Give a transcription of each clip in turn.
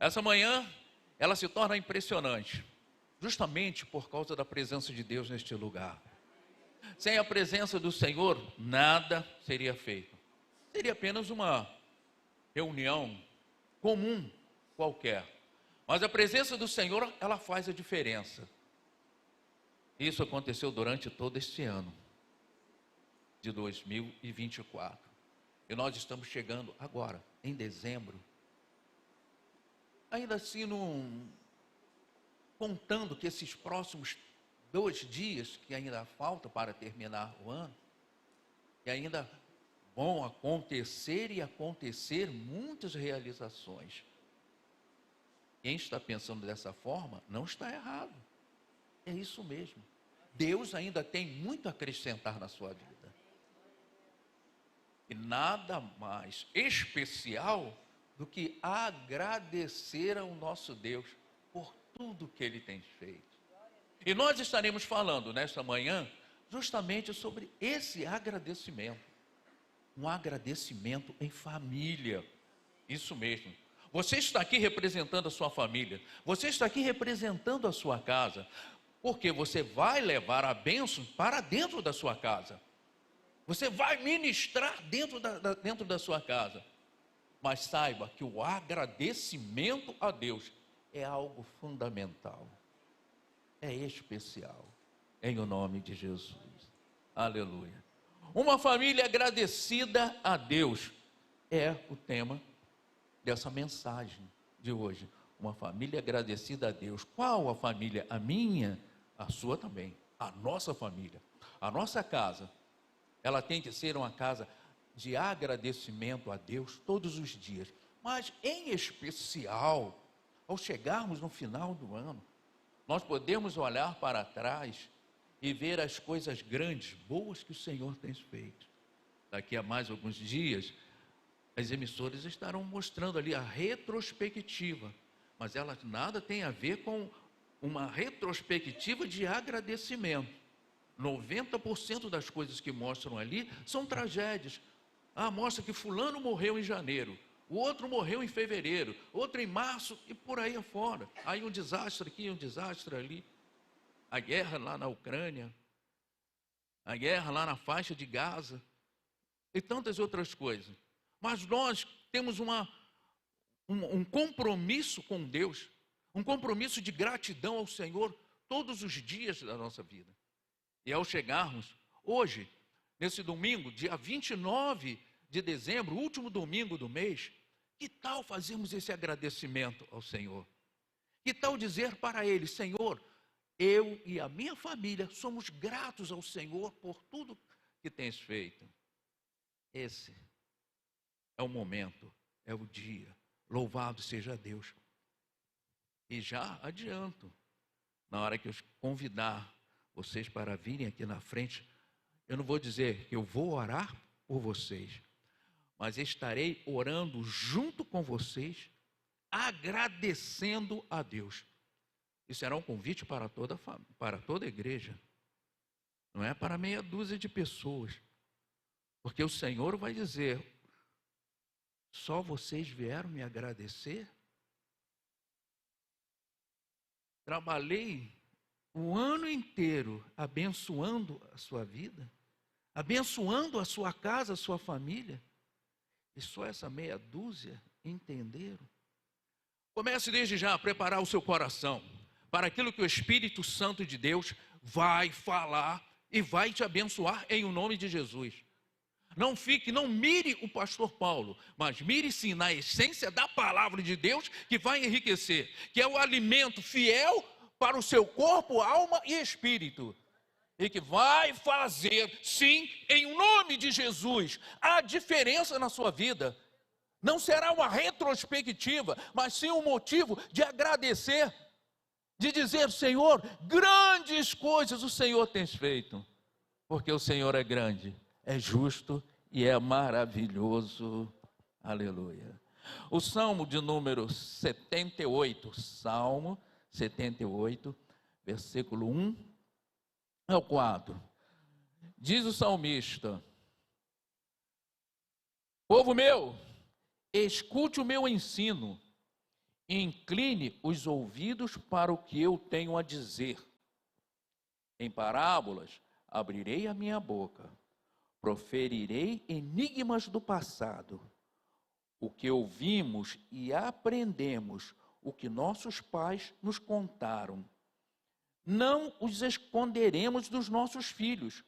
Essa manhã, ela se torna impressionante, justamente por causa da presença de Deus neste lugar. Sem a presença do Senhor, nada seria feito. Seria apenas uma reunião comum qualquer. Mas a presença do Senhor, ela faz a diferença. Isso aconteceu durante todo este ano de 2024. E nós estamos chegando agora, em dezembro. Ainda assim, contando que esses próximos 2 dias que ainda falta para terminar o ano, e ainda vão acontecer muitas realizações. Quem está pensando dessa forma não está errado. É isso mesmo. Deus ainda tem muito a acrescentar na sua vida. E nada mais especial do que agradecer ao nosso Deus por tudo que Ele tem feito. E nós estaremos falando nesta manhã justamente sobre esse agradecimento. Um agradecimento em família. Isso mesmo. Você está aqui representando a sua família. Você está aqui representando a sua casa. Porque você vai levar a bênção para dentro da sua casa. Você vai ministrar dentro da sua casa. Mas saiba que o agradecimento a Deus é algo fundamental. É especial. Em o nome de Jesus. Aleluia. Uma família agradecida a Deus é o tema dessa mensagem de hoje. Uma família agradecida a Deus. Qual a família? A minha, a sua também. A nossa família. A nossa casa. Ela tem que ser uma casa de agradecimento a Deus todos os dias. Mas em especial, ao chegarmos no final do ano, nós podemos olhar para trás e ver as coisas grandes, boas que o Senhor tem feito. Daqui a mais alguns dias, as emissoras estarão mostrando ali a retrospectiva, mas ela nada tem a ver com uma retrospectiva de agradecimento. 90% das coisas que mostram ali são tragédias. Mostra que fulano morreu em janeiro, o outro morreu em fevereiro, outro em março e por aí afora. Aí um desastre aqui, um desastre ali. A guerra lá na Ucrânia, a guerra lá na faixa de Gaza e tantas outras coisas. Mas nós temos um compromisso com Deus, um compromisso de gratidão ao Senhor todos os dias da nossa vida. E ao chegarmos hoje, nesse domingo, dia 29 de dezembro, último domingo do mês, que tal fazermos esse agradecimento ao Senhor? Que tal dizer para Ele: Senhor, eu e a minha família somos gratos ao Senhor por tudo que tens feito. Esse é o momento, é o dia. Louvado seja Deus. E já adianto, na hora que eu convidar vocês para virem aqui na frente, eu não vou dizer que eu vou orar por vocês, mas estarei orando junto com vocês, agradecendo a Deus. Isso será um convite para toda a igreja, não é para meia dúzia de pessoas, porque o Senhor vai dizer: só vocês vieram me agradecer? Trabalhei o ano inteiro abençoando a sua vida, abençoando a sua casa, a sua família, e só essa meia dúzia entenderam. Comece desde já a preparar o seu coração para aquilo que o Espírito Santo de Deus vai falar e vai te abençoar em o nome de Jesus. Não mire o pastor Paulo, mas mire sim na essência da palavra de Deus, que vai enriquecer, que é o alimento fiel para o seu corpo, alma e espírito, e que vai fazer, sim, em nome de Jesus, a diferença na sua vida. Não será uma retrospectiva, mas sim um motivo de agradecer, de dizer: Senhor, grandes coisas o Senhor tem feito, porque o Senhor é grande, é justo e é maravilhoso. Aleluia. O Salmo de número 78, Salmo 78, versículo 1 ao 4. Diz o salmista: povo meu, escute o meu ensino Incline os ouvidos para o que eu tenho a dizer. Em parábolas, abrirei a minha boca, proferirei enigmas do passado. O que ouvimos e aprendemos, o que nossos pais nos contaram. Não os esconderemos dos nossos filhos.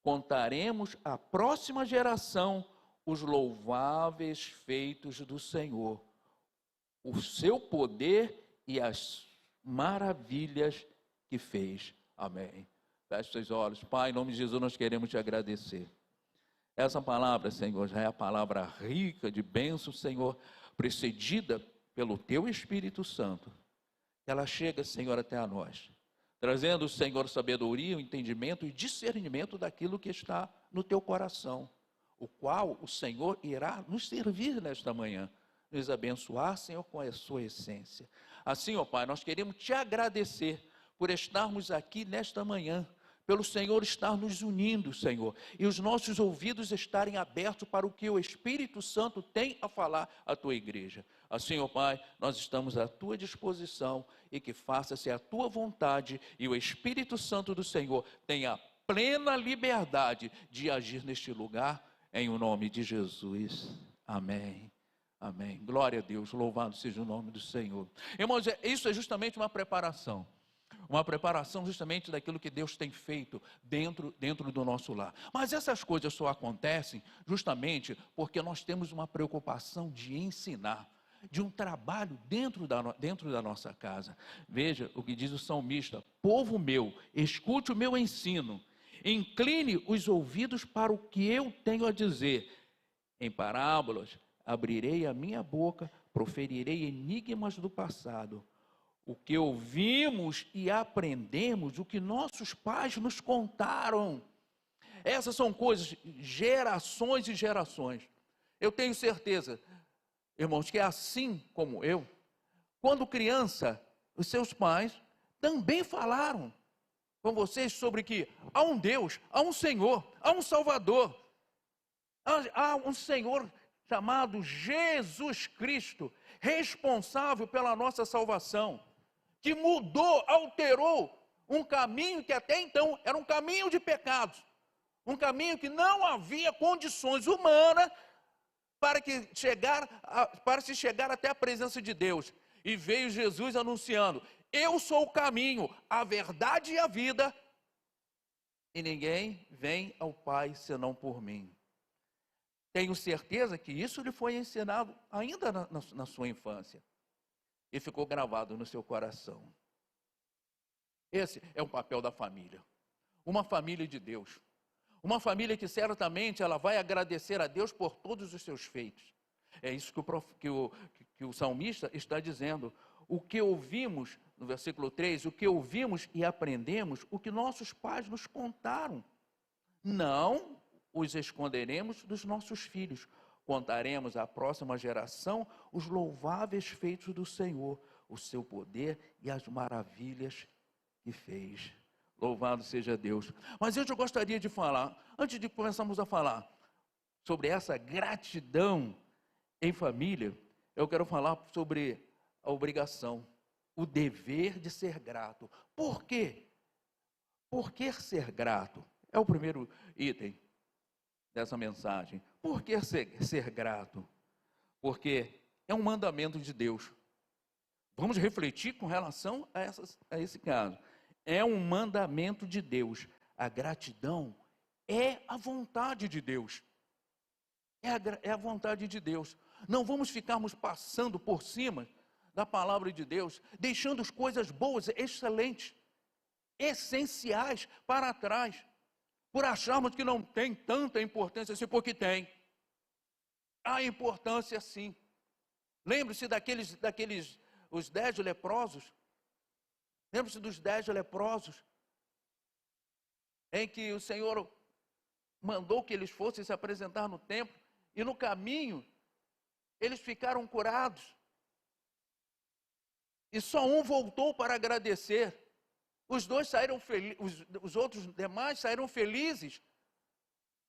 Contaremos à próxima geração os louváveis feitos do Senhor, o seu poder e as maravilhas que fez. Amém. Feche seus olhos. Pai, em nome de Jesus, nós queremos te agradecer. Essa palavra, Senhor, já é a palavra rica de bênção, Senhor, precedida pelo teu Espírito Santo. Ela chega, Senhor, até a nós, trazendo, Senhor, sabedoria, entendimento e discernimento daquilo que está no teu coração, o qual o Senhor irá nos servir nesta manhã, nos abençoar, Senhor, com a sua essência. Assim, ó Pai, nós queremos te agradecer por estarmos aqui nesta manhã, pelo Senhor estar nos unindo, Senhor, e os nossos ouvidos estarem abertos para o que o Espírito Santo tem a falar à tua igreja. Assim, ó Pai, nós estamos à tua disposição e que faça-se a tua vontade e o Espírito Santo do Senhor tenha plena liberdade de agir neste lugar, em o nome de Jesus. Amém. Amém. Glória a Deus, louvado seja o nome do Senhor. Irmãos, isso é justamente uma preparação justamente daquilo que Deus tem feito dentro do nosso lar. Mas essas coisas só acontecem justamente porque nós temos uma preocupação de ensinar, de um trabalho dentro da nossa casa. Veja o que diz o salmista: povo meu, escute o meu ensino, incline os ouvidos para o que eu tenho a dizer. Em parábolas, abrirei a minha boca, proferirei enigmas do passado. O que ouvimos e aprendemos, o que nossos pais nos contaram. Essas são coisas, gerações e gerações. Eu tenho certeza, irmãos, que é assim como eu, quando criança, os seus pais também falaram com vocês sobre que há um Deus, há um Senhor, há um Salvador, há um Senhor chamado Jesus Cristo, responsável pela nossa salvação, que mudou, alterou um caminho que até então era um caminho de pecados, um caminho que não havia condições humanas para se chegar até a presença de Deus. E veio Jesus anunciando: eu sou o caminho, a verdade e a vida, e ninguém vem ao Pai senão por mim. Tenho certeza que isso lhe foi ensinado ainda na sua infância e ficou gravado no seu coração. Esse é o papel da família, uma família de Deus, uma família que certamente ela vai agradecer a Deus por todos os seus feitos. É isso que o salmista está dizendo. O que ouvimos, no versículo 3, o que ouvimos e aprendemos, o que nossos pais nos contaram, não os esconderemos dos nossos filhos. Contaremos à próxima geração os louváveis feitos do Senhor, o seu poder e as maravilhas que fez. Louvado seja Deus. Mas eu gostaria de falar, antes de começarmos a falar sobre essa gratidão em família, eu quero falar sobre a obrigação, o dever de ser grato. Por quê? Por que ser grato? É o primeiro item dessa mensagem. Por que ser grato? Porque é um mandamento de Deus. Vamos refletir com relação a esse caso. É um mandamento de Deus. A gratidão é a vontade de Deus. É a vontade de Deus. Não vamos ficarmos passando por cima da palavra de Deus, deixando as coisas boas, excelentes, essenciais para trás, por acharmos que não tem tanta importância assim, porque tem. Há importância sim. Lembre-se os 10 leprosos. Lembre-se dos 10 leprosos, em que o Senhor mandou que eles fossem se apresentar no templo, e no caminho, eles ficaram curados. E só um voltou para agradecer. Os dois saíram felizes, os outros demais saíram felizes,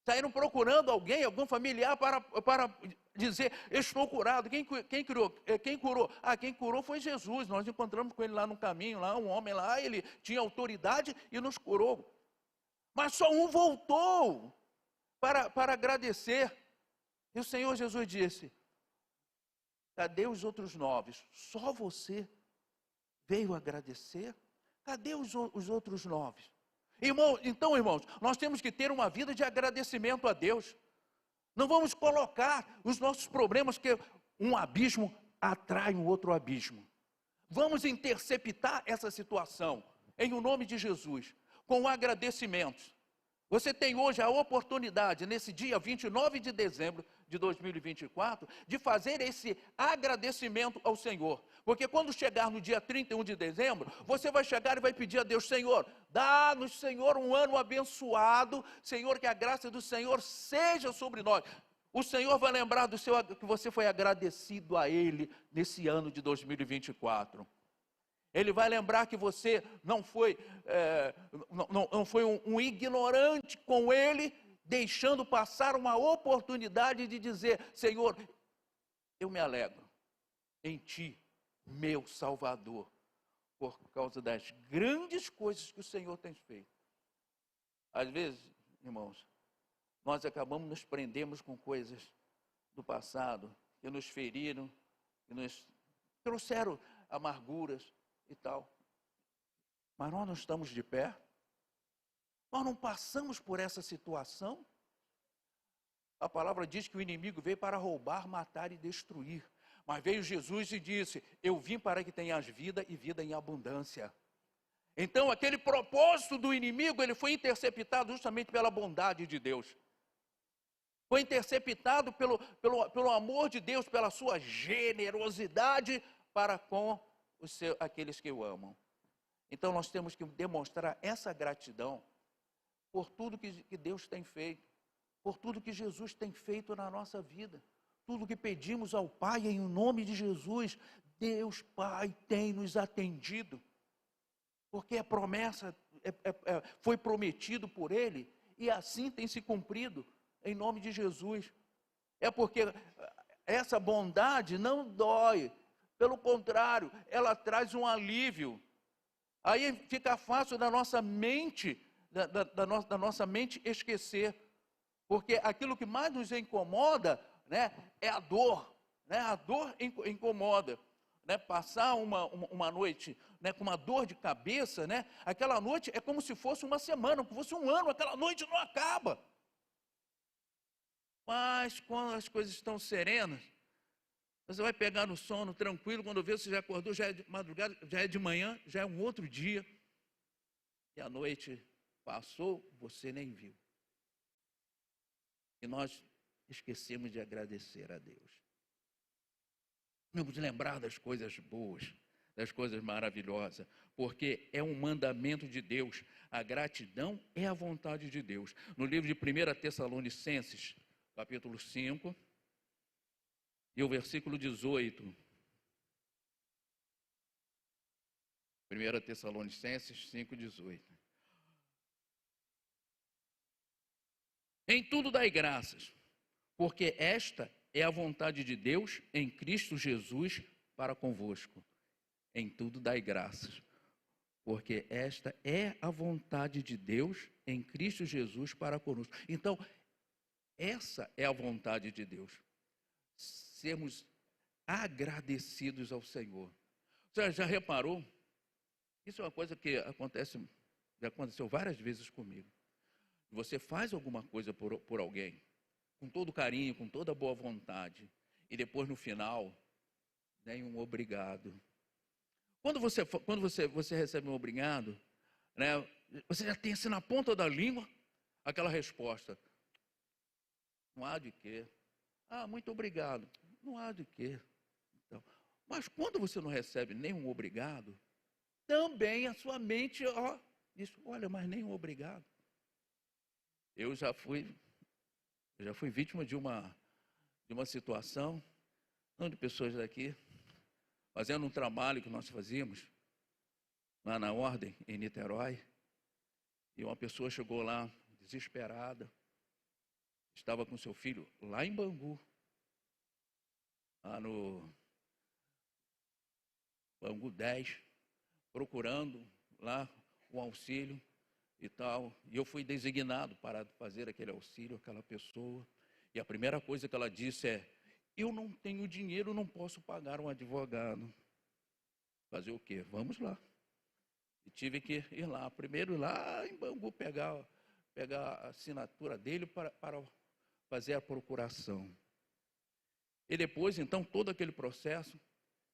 Saíram procurando alguém, algum familiar para dizer, estou curado. Quem curou? Quem curou foi Jesus. Nós encontramos com ele lá no caminho, lá um homem lá, ele tinha autoridade e nos curou. Mas só um voltou para agradecer. E o Senhor Jesus disse, cadê os outros 9? Só você veio agradecer? Cadê os outros 9? Então, irmãos, nós temos que ter uma vida de agradecimento a Deus. Não vamos colocar os nossos problemas, que um abismo atrai um outro abismo. Vamos interceptar essa situação, em o nome de Jesus, com agradecimentos. Você tem hoje a oportunidade, nesse dia 29 de dezembro de 2024, de fazer esse agradecimento ao Senhor. Porque quando chegar no dia 31 de dezembro, você vai chegar e vai pedir a Deus, Senhor, dá-nos, Senhor, um ano abençoado, Senhor, que a graça do Senhor seja sobre nós. O Senhor vai lembrar que você foi agradecido a Ele nesse ano de 2024. Ele vai lembrar que você não foi um ignorante com Ele, deixando passar uma oportunidade de dizer, Senhor, eu me alegro em Ti, meu Salvador, por causa das grandes coisas que o Senhor tem feito. Às vezes, irmãos, nós acabamos nos prendemos com coisas do passado, que nos feriram, que nos trouxeram amarguras, e tal. Mas nós não estamos de pé, nós não passamos por essa situação. A palavra diz que o inimigo veio para roubar, matar e destruir. Mas veio Jesus e disse, eu vim para que tenhas vida e vida em abundância. Então aquele propósito do inimigo, ele foi interceptado justamente pela bondade de Deus. Foi interceptado pelo amor de Deus, pela sua generosidade para com aqueles que o amam. Então nós temos que demonstrar essa gratidão por tudo que Deus tem feito, por tudo que Jesus tem feito na nossa vida, tudo que pedimos ao Pai em nome de Jesus, Deus Pai tem nos atendido, porque a promessa foi prometido por Ele, e assim tem se cumprido em nome de Jesus. É porque essa bondade não dói, pelo contrário, ela traz um alívio. Aí fica fácil da nossa mente, da nossa mente esquecer. Porque aquilo que mais nos incomoda, né, é a dor. Né? A dor incomoda. Né? Passar uma noite, né, com uma dor de cabeça, né? Aquela noite é como se fosse uma semana, como se fosse um ano, aquela noite não acaba. Mas quando as coisas estão serenas, você vai pegar no sono tranquilo, quando vê, você já acordou, já é de madrugada, já é de manhã, já é um outro dia. E a noite passou, você nem viu. E nós esquecemos de agradecer a Deus. Vamos lembrar das coisas boas, das coisas maravilhosas, porque é um mandamento de Deus. A gratidão é a vontade de Deus. No livro de 1 Tessalonicenses, capítulo 5, e o versículo 18. 1 Tessalonicenses 5, 18. Em tudo dai graças, porque esta é a vontade de Deus em Cristo Jesus para convosco. Em tudo dai graças, porque esta é a vontade de Deus em Cristo Jesus para conosco. Então, essa é a vontade de Deus. Sermos agradecidos ao Senhor. Você já reparou? Isso é uma coisa que já aconteceu várias vezes comigo. Você faz alguma coisa por alguém, com todo carinho, com toda boa vontade, e depois no final, nem um obrigado. Quando você recebe um obrigado, né, você já tem assim na ponta da língua aquela resposta. Não há de quê. Muito obrigado. Não há de quê. Então, mas quando você não recebe nenhum obrigado, também a sua mente diz, olha, mas nenhum obrigado. Eu já fui vítima de uma situação, não de pessoas daqui, fazendo um trabalho que nós fazíamos lá na Ordem, em Niterói, e uma pessoa chegou lá desesperada, estava com seu filho lá em Bangu, lá no Bangu 10, procurando lá o auxílio e tal. E eu fui designado para fazer aquele auxílio àquela pessoa. E a primeira coisa que ela disse é: eu não tenho dinheiro, não posso pagar um advogado. Fazer o quê? Vamos lá. E tive que ir lá, primeiro lá em Bangu, pegar a assinatura dele para fazer a procuração. E depois, então, todo aquele processo,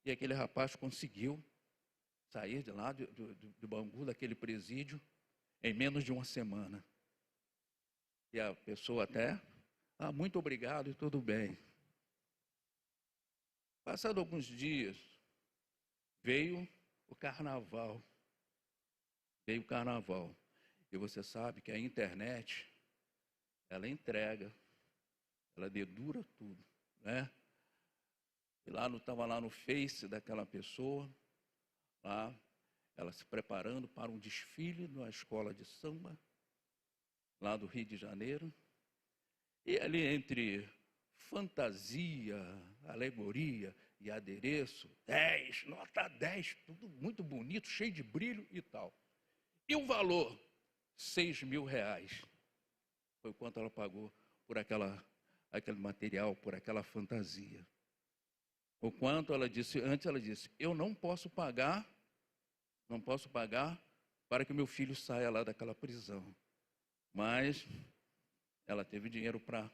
e aquele rapaz conseguiu sair de lá, de Bangu, daquele presídio, em menos de uma semana. E a pessoa até, muito obrigado e tudo bem. Passado alguns dias, veio o carnaval. Veio o carnaval. E você sabe que a internet, ela entrega, ela dedura tudo, né? E lá estava lá no Face daquela pessoa, lá, ela se preparando para um desfile na escola de samba, lá do Rio de Janeiro. E ali entre fantasia, alegoria e adereço, 10, nota 10, tudo muito bonito, cheio de brilho e tal. E o valor? R$6.000. Foi quanto ela pagou por aquele material, por aquela fantasia. O quanto ela disse, antes ela disse, eu não posso pagar para que meu filho saia lá daquela prisão. Mas ela teve dinheiro para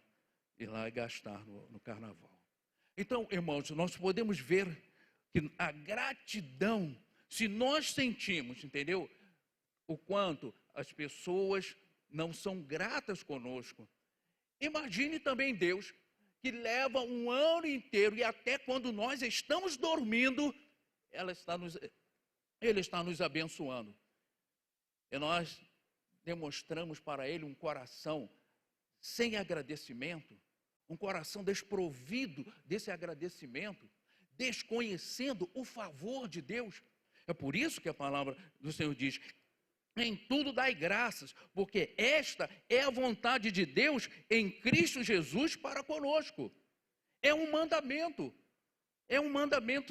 ir lá e gastar no carnaval. Então, irmãos, nós podemos ver que a gratidão, se nós sentimos, entendeu? O quanto as pessoas não são gratas conosco. Imagine também Deus, que leva um ano inteiro, e até quando nós estamos dormindo, Ele está nos abençoando. E nós demonstramos para Ele um coração sem agradecimento, um coração desprovido desse agradecimento, desconhecendo o favor de Deus. É por isso que a palavra do Senhor diz: em tudo dai graças, porque esta é a vontade de Deus em Cristo Jesus para conosco. É um mandamento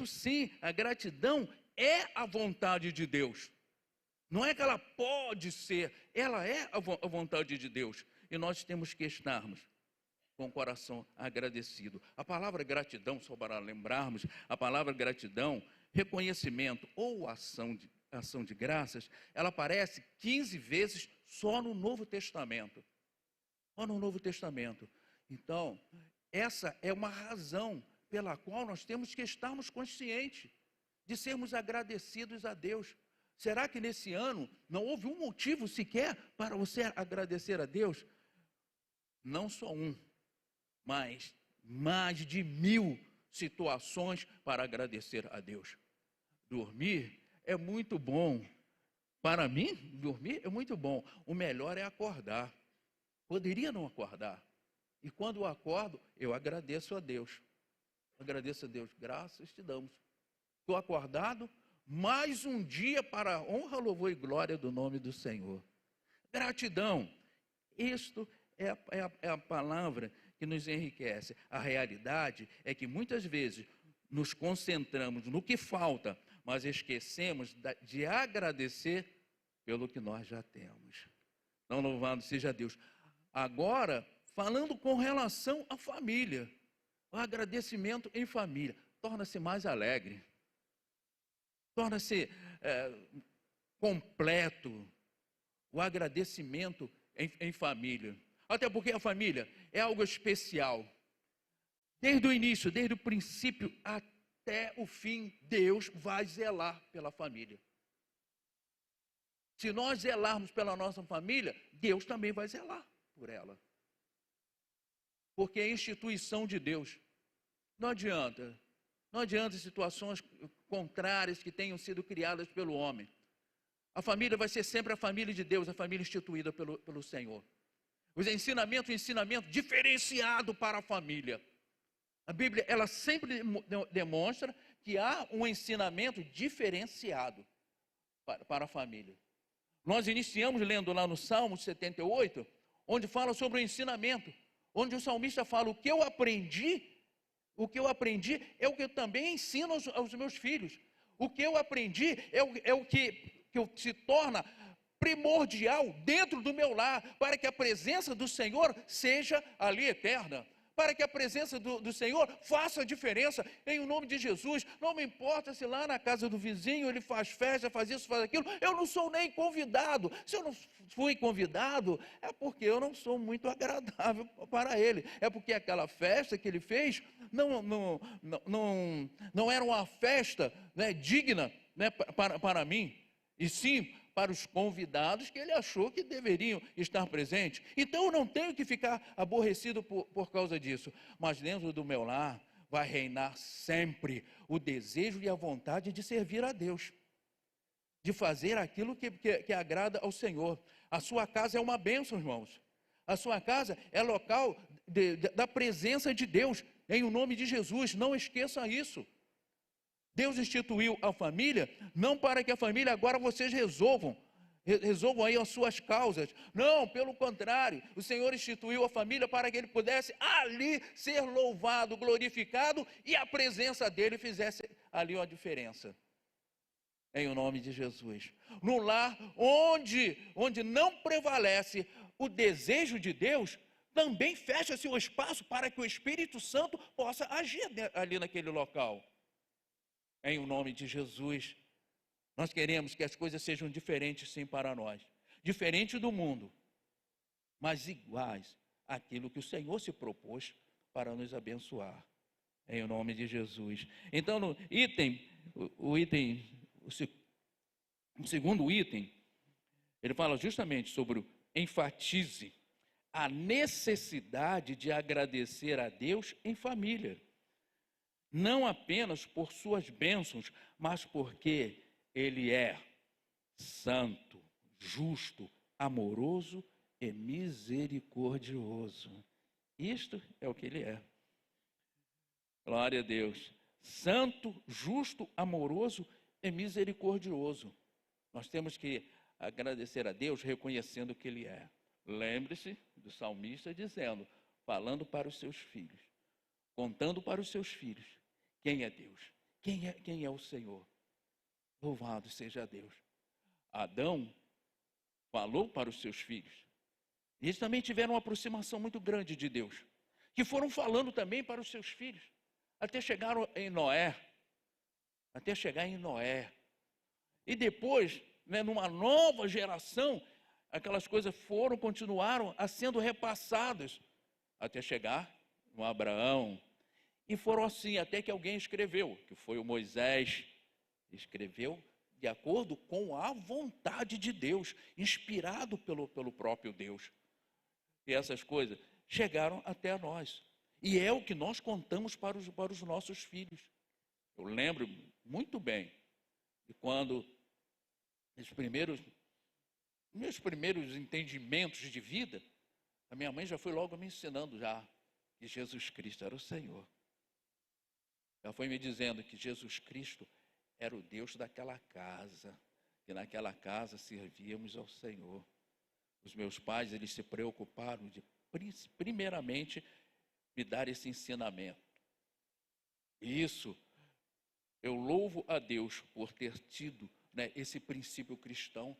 sim, a gratidão é a vontade de Deus. Não é que ela pode ser, ela é a vontade de Deus. E nós temos que estarmos com o coração agradecido. A palavra gratidão, só para lembrarmos, a palavra gratidão, reconhecimento ou ação de graças, ela aparece 15 vezes só no Novo Testamento. Só no Novo Testamento. Então, essa é uma razão pela qual nós temos que estarmos conscientes de sermos agradecidos a Deus. Será que nesse ano não houve um motivo sequer para você agradecer a Deus? Não só um, mas mais de 1000 situações para agradecer a Deus. Dormir é muito bom. Para mim, dormir é muito bom. O melhor é acordar. Poderia não acordar. E quando eu acordo, eu agradeço a Deus. Agradeço a Deus. Graças te damos. Estou acordado, mais um dia para a honra, louvor e glória do nome do Senhor. Gratidão. Isto é a palavra que nos enriquece. A realidade é que muitas vezes nos concentramos no que falta, mas esquecemos de agradecer pelo que nós já temos. Não, louvado seja Deus. Agora, falando com relação à família, o agradecimento em família torna-se mais alegre, torna-se completo, o agradecimento em família. Até porque a família é algo especial. Desde o início, desde o princípio até o fim, Deus vai zelar pela família. Se nós zelarmos pela nossa família, Deus também vai zelar por ela. Porque é instituição de Deus. Não adianta situações contrárias que tenham sido criadas pelo homem. A família vai ser sempre a família de Deus, a família instituída pelo Senhor. O ensinamento diferenciado para a família. A Bíblia, ela sempre demonstra que há um ensinamento diferenciado para a família. Nós iniciamos lendo lá no Salmo 78, onde fala sobre o ensinamento. onde o salmista fala: o que eu aprendi é o que eu também ensino aos meus filhos. O que eu aprendi é o que se torna primordial dentro do meu lar, para que a presença do Senhor seja ali eterna, para que a presença do Senhor faça a diferença, em o nome de Jesus. Não me importa se lá na casa do vizinho ele faz festa, faz isso, faz aquilo, eu não sou nem convidado. Se eu não fui convidado, é porque eu não sou muito agradável para ele, é porque aquela festa que ele fez não era uma festa, né, digna, né, para mim, e sim para os convidados que ele achou que deveriam estar presentes. Então eu não tenho que ficar aborrecido por causa disso, mas dentro do meu lar vai reinar sempre o desejo e a vontade de servir a Deus, de fazer aquilo que agrada ao Senhor. A sua casa é uma bênção, irmãos. A sua casa é local da presença de Deus, em o nome de Jesus. Não esqueça isso. Deus instituiu a família não para que a família agora vocês resolvam aí as suas causas. Não, pelo contrário, o Senhor instituiu a família para que ele pudesse ali ser louvado, glorificado, e a presença dele fizesse ali uma diferença. Em o nome de Jesus. No lar onde não prevalece o desejo de Deus, também fecha-se o espaço para que o Espírito Santo possa agir ali naquele local. Em o nome de Jesus, nós queremos que as coisas sejam diferentes sim para nós. Diferente do mundo, mas iguais àquilo que o Senhor se propôs para nos abençoar. Em o nome de Jesus. Então, no o segundo item, ele fala justamente sobre enfatize a necessidade de agradecer a Deus em família. Não apenas por suas bênçãos, mas porque Ele é santo, justo, amoroso e misericordioso. Isto é o que Ele é. Glória a Deus. Santo, justo, amoroso e misericordioso. Nós temos que agradecer a Deus reconhecendo que Ele é. Lembre-se do salmista dizendo, falando para os seus filhos, contando para os seus filhos, quem é Deus? Quem é o Senhor? Louvado seja Deus. Adão falou para os seus filhos. E eles também tiveram uma aproximação muito grande de Deus, que foram falando também para os seus filhos, até chegar em Noé. E depois, né, numa nova geração, aquelas coisas continuaram a sendo repassadas, até chegar no Abraão. E foram assim, até que alguém escreveu, que foi o Moisés, escreveu de acordo com a vontade de Deus, inspirado pelo próprio Deus. E essas coisas chegaram até nós. E é o que nós contamos para os nossos filhos. Eu lembro muito bem de quando meus primeiros entendimentos de vida, a minha mãe já foi logo me ensinando já que Jesus Cristo era o Senhor. Ela foi me dizendo que Jesus Cristo era o Deus daquela casa, que naquela casa servíamos ao Senhor. Os meus pais, eles se preocuparam de, primeiramente, me dar esse ensinamento. E isso, eu louvo a Deus por ter tido, né, esse princípio cristão,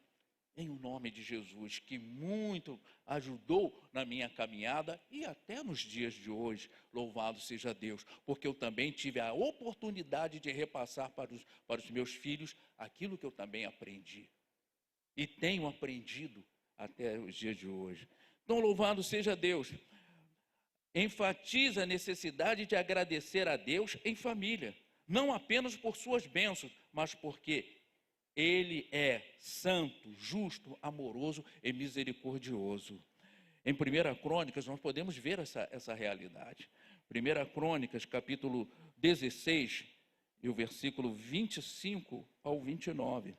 em o nome de Jesus, que muito ajudou na minha caminhada e até nos dias de hoje, louvado seja Deus, porque eu também tive a oportunidade de repassar para os meus filhos aquilo que eu também aprendi e tenho aprendido até os dias de hoje. Então, louvado seja Deus. Enfatiza a necessidade de agradecer a Deus em família, não apenas por suas bênçãos, mas porque Ele é santo, justo, amoroso e misericordioso. Em 1 Crônicas, nós podemos ver essa realidade. 1 Crônicas, capítulo 16, e o versículo 25 ao 29.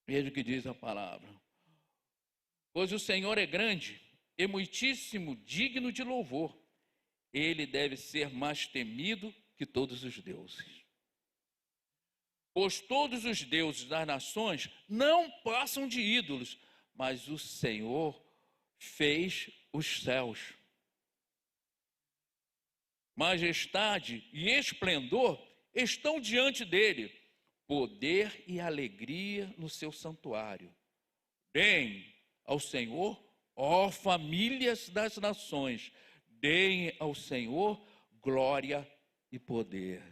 Veja o que diz a palavra. Pois o Senhor é grande e muitíssimo digno de louvor. Ele deve ser mais temido que todos os deuses. Pois todos os deuses das nações não passam de ídolos, mas o Senhor fez os céus. Majestade e esplendor estão diante dele, poder e alegria no seu santuário. Deem ao Senhor, ó famílias das nações, deem ao Senhor glória e poder.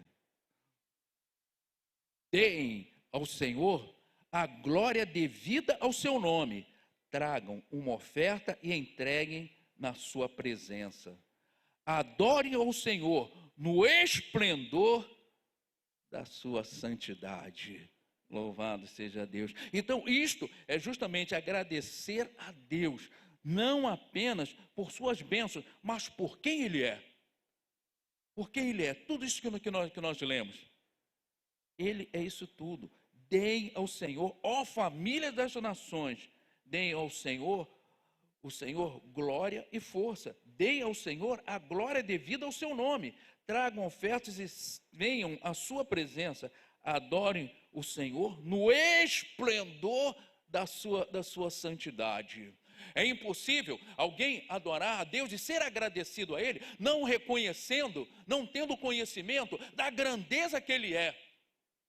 Deem ao Senhor a glória devida ao seu nome. Tragam uma oferta e entreguem na sua presença. Adorem ao Senhor no esplendor da sua santidade. Louvado seja Deus. Então, isto é justamente agradecer a Deus, não apenas por suas bênçãos, mas por quem Ele é. Por quem Ele é. Tudo isso que nós lemos. Ele é isso tudo. Deem ao Senhor, ó família das nações, deem ao Senhor, o Senhor, glória e força. Deem ao Senhor a glória devida ao seu nome. Tragam ofertas e venham à sua presença. Adorem o Senhor no esplendor da sua santidade. É impossível alguém adorar a Deus e ser agradecido a Ele, não reconhecendo, não tendo conhecimento da grandeza que Ele é.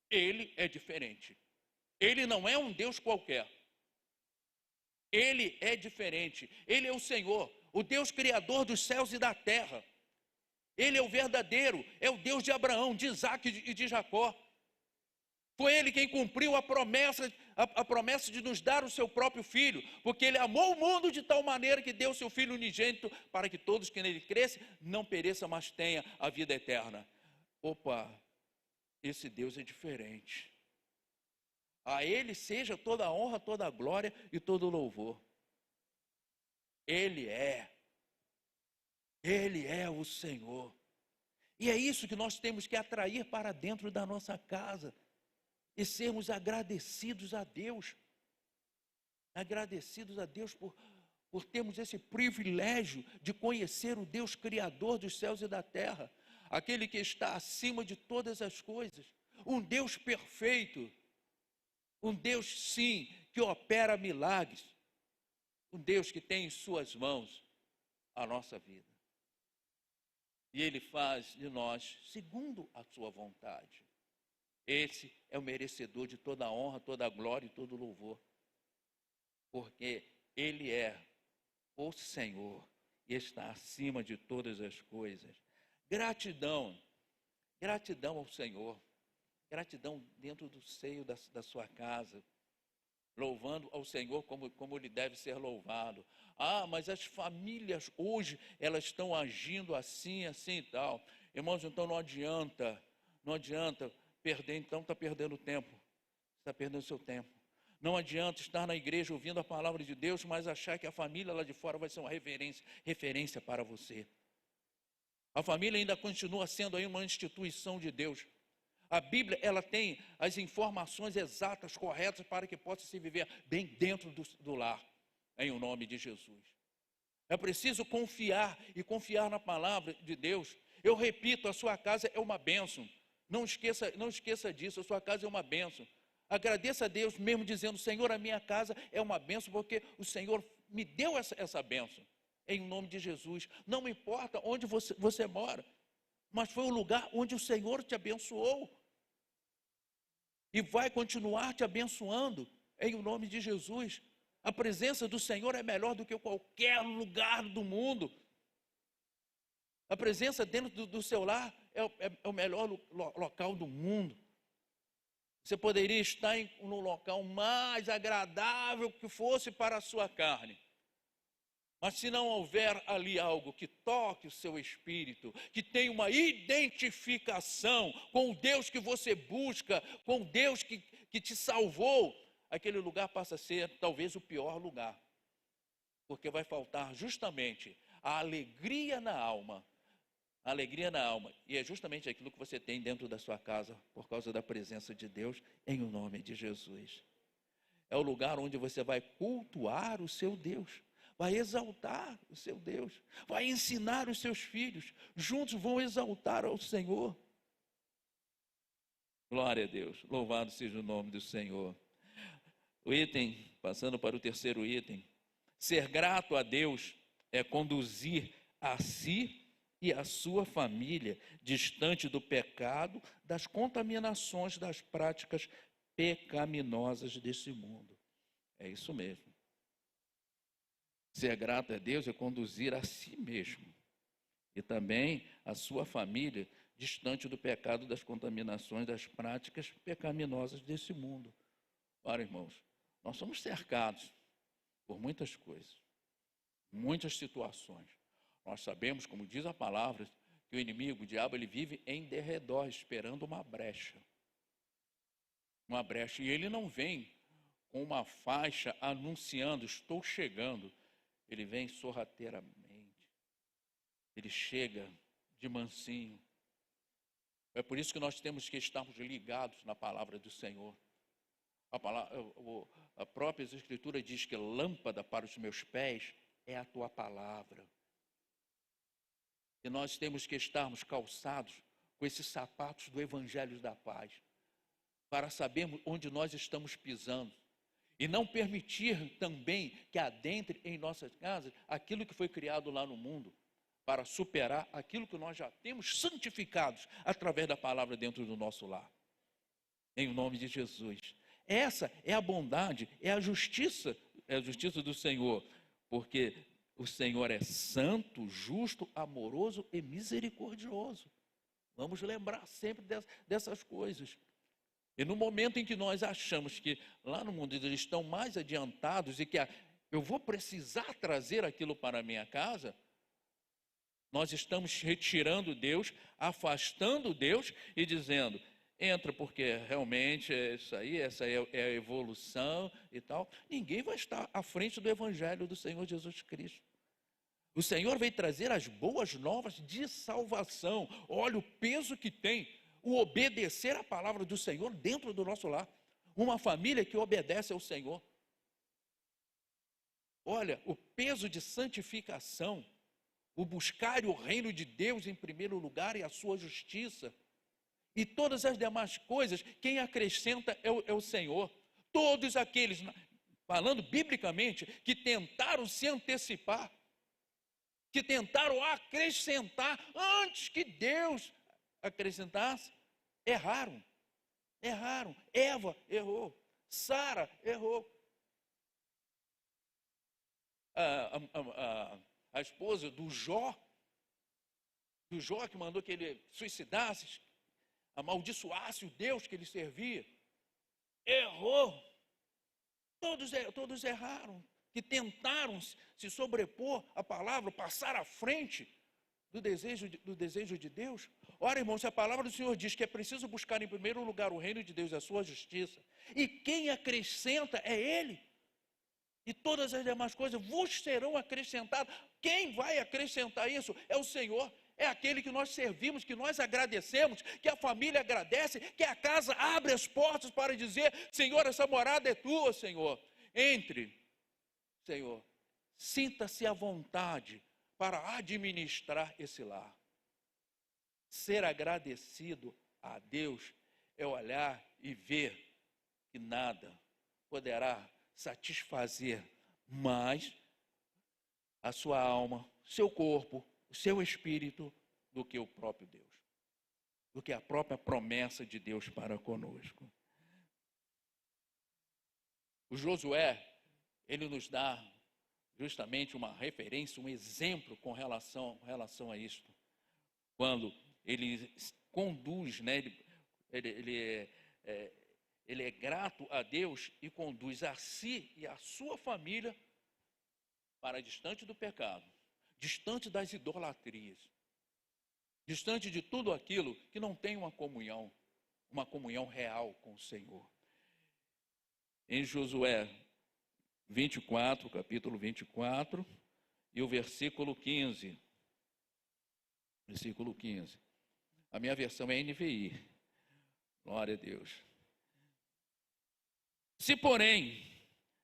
Ele é diferente. Ele não é um Deus qualquer. Ele é diferente. Ele é o Senhor, o Deus criador dos céus e da terra. Ele é o verdadeiro, é o Deus de Abraão, de Isaac e de Jacó. Foi Ele quem cumpriu a promessa de nos dar o seu próprio Filho, porque Ele amou o mundo de tal maneira que deu o seu Filho unigênito para que todos que nele cresçam não pereçam, mas tenham a vida eterna. Opa, esse Deus é diferente. A Ele seja toda a honra, toda a glória e todo o louvor. Ele é o Senhor. E é isso que nós temos que atrair para dentro da nossa casa. E sermos agradecidos a Deus. Agradecidos a Deus por termos esse privilégio de conhecer o Deus Criador dos céus e da terra. Aquele que está acima de todas as coisas. Um Deus perfeito. Um Deus, sim, que opera milagres. Um Deus que tem em suas mãos a nossa vida. E Ele faz de nós segundo a sua vontade. Esse é o merecedor de toda a honra, toda a glória e todo o louvor. Porque Ele é o Senhor e está acima de todas as coisas. Gratidão. Gratidão ao Senhor. Gratidão dentro do seio da sua casa. Louvando ao Senhor como Ele deve ser louvado. Ah, mas as famílias hoje, elas estão agindo assim e tal. Irmãos, então não adianta perder, então está perdendo tempo. Está perdendo seu tempo. Não adianta estar na igreja ouvindo a palavra de Deus, mas achar que a família lá de fora vai ser uma referência para você. A família ainda continua sendo aí uma instituição de Deus. A Bíblia, ela tem as informações exatas, corretas, para que possa se viver bem dentro do lar, em o nome de Jesus. É preciso confiar na palavra de Deus. Eu repito, a sua casa é uma bênção. Não esqueça disso, a sua casa é uma bênção. Agradeça a Deus mesmo dizendo, Senhor, a minha casa é uma bênção, porque o Senhor me deu essa bênção. Em nome de Jesus. Não importa onde você mora, mas foi o lugar onde o Senhor te abençoou. E vai continuar te abençoando em o nome de Jesus. A presença do Senhor é melhor do que qualquer lugar do mundo. A presença dentro do seu lar é o melhor local do mundo. Você poderia estar no local mais agradável que fosse para a sua carne. Mas se não houver ali algo que toque o seu espírito, que tenha uma identificação com o Deus que você busca, com o Deus que te salvou, aquele lugar passa a ser talvez o pior lugar. Porque vai faltar justamente a alegria na alma. A alegria na alma. E é justamente aquilo que você tem dentro da sua casa, por causa da presença de Deus, em o nome de Jesus. É o lugar onde você vai cultuar o seu Deus. Vai exaltar o seu Deus, vai ensinar os seus filhos, juntos vão exaltar ao Senhor. Glória a Deus, louvado seja o nome do Senhor. O item, passando para o terceiro item, ser grato a Deus é conduzir a si e a sua família distante do pecado, das contaminações, das práticas pecaminosas desse mundo. É isso mesmo. Ser grato a Deus é conduzir a si mesmo e também a sua família distante do pecado, das contaminações, das práticas pecaminosas desse mundo. Ora, irmãos, nós somos cercados por muitas coisas, muitas situações. Nós sabemos, como diz a palavra, que o inimigo, o diabo, ele vive em derredor, esperando uma brecha. Uma brecha. E ele não vem com uma faixa anunciando, estou chegando. Ele vem sorrateiramente. Ele chega de mansinho. É por isso que nós temos que estarmos ligados na palavra do Senhor. A própria Escritura diz que lâmpada para os meus pés é a tua palavra. E nós temos que estarmos calçados com esses sapatos do Evangelho da Paz, para sabermos onde nós estamos pisando. E não permitir também que adentre em nossas casas aquilo que foi criado lá no mundo, para superar aquilo que nós já temos santificados através da palavra dentro do nosso lar. Em nome de Jesus. Essa é a bondade, é a justiça do Senhor, porque o Senhor é santo, justo, amoroso e misericordioso. Vamos lembrar sempre dessas coisas. E no momento em que nós achamos que lá no mundo eles estão mais adiantados e que eu vou precisar trazer aquilo para a minha casa, nós estamos retirando Deus, afastando Deus e dizendo, entra porque realmente é isso aí, essa é a evolução e tal. Ninguém vai estar à frente do Evangelho do Senhor Jesus Cristo. O Senhor veio trazer as boas novas de salvação. Olha o peso que tem o obedecer à palavra do Senhor dentro do nosso lar. Uma família que obedece ao Senhor. Olha, o peso de santificação, o buscar o reino de Deus em primeiro lugar e a sua justiça. E todas as demais coisas, quem acrescenta é o Senhor. Todos aqueles, falando biblicamente, que tentaram se antecipar, que tentaram acrescentar antes que Deus acrescentasse, erraram. Eva errou, Sara errou. A esposa do Jó que mandou que ele suicidasse, amaldiçoasse o Deus que ele servia, errou. Todos erraram, que tentaram se sobrepor à palavra, passar à frente do desejo de Deus. Ora, irmão, se a palavra do Senhor diz que é preciso buscar em primeiro lugar o reino de Deus e a sua justiça, e quem acrescenta é Ele, e todas as demais coisas vos serão acrescentadas. Quem vai acrescentar isso é o Senhor. É aquele que nós servimos, que nós agradecemos, que a família agradece, que a casa abre as portas para dizer, Senhor, essa morada é tua, Senhor. Entre, Senhor, sinta-se à vontade para administrar esse lar. Ser agradecido a Deus é olhar e ver que nada poderá satisfazer mais a sua alma, seu corpo, o seu espírito, do que o próprio Deus, do que a própria promessa de Deus para conosco. O Josué, ele nos dá justamente uma referência, um exemplo com relação a isto. Quando ele conduz, né, ele é grato a Deus e conduz a si e a sua família para distante do pecado, distante das idolatrias, distante de tudo aquilo que não tem uma comunhão real com o Senhor. Em Josué 24, capítulo 24, e o versículo 15. Versículo 15. A minha versão é NVI. Glória a Deus. Se, porém,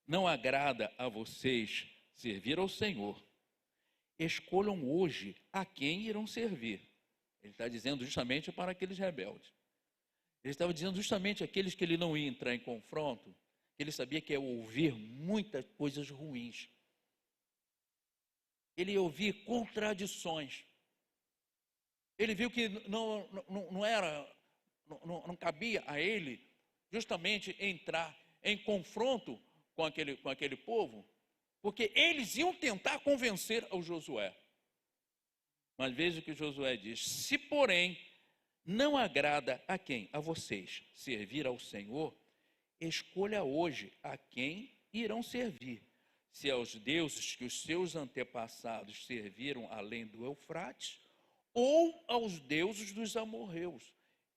não agrada a vocês servir ao Senhor, escolham hoje a quem irão servir. Ele está dizendo justamente para aqueles rebeldes. Ele estava dizendo justamente aqueles que ele não ia entrar em confronto, que ele sabia que ia ouvir muitas coisas ruins. ele ia ouvir contradições. Ele viu que não cabia a ele justamente entrar em confronto com aquele povo, porque eles iam tentar convencer ao Josué. Mas veja o que Josué diz: se porém não agrada a quem? A vocês servir ao Senhor, escolha hoje a quem irão servir. Se aos deuses que os seus antepassados serviram além do Eufrates, ou aos deuses dos amorreus,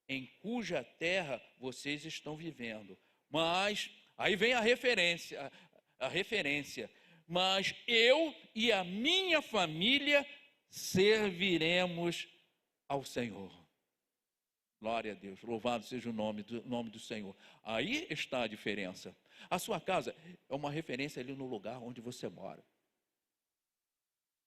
em cuja terra vocês estão vivendo. Mas, aí vem a referência, mas eu e a minha família serviremos ao Senhor. Glória a Deus, louvado seja o nome do Senhor. Aí está a diferença. A sua casa é uma referência ali no lugar onde você mora.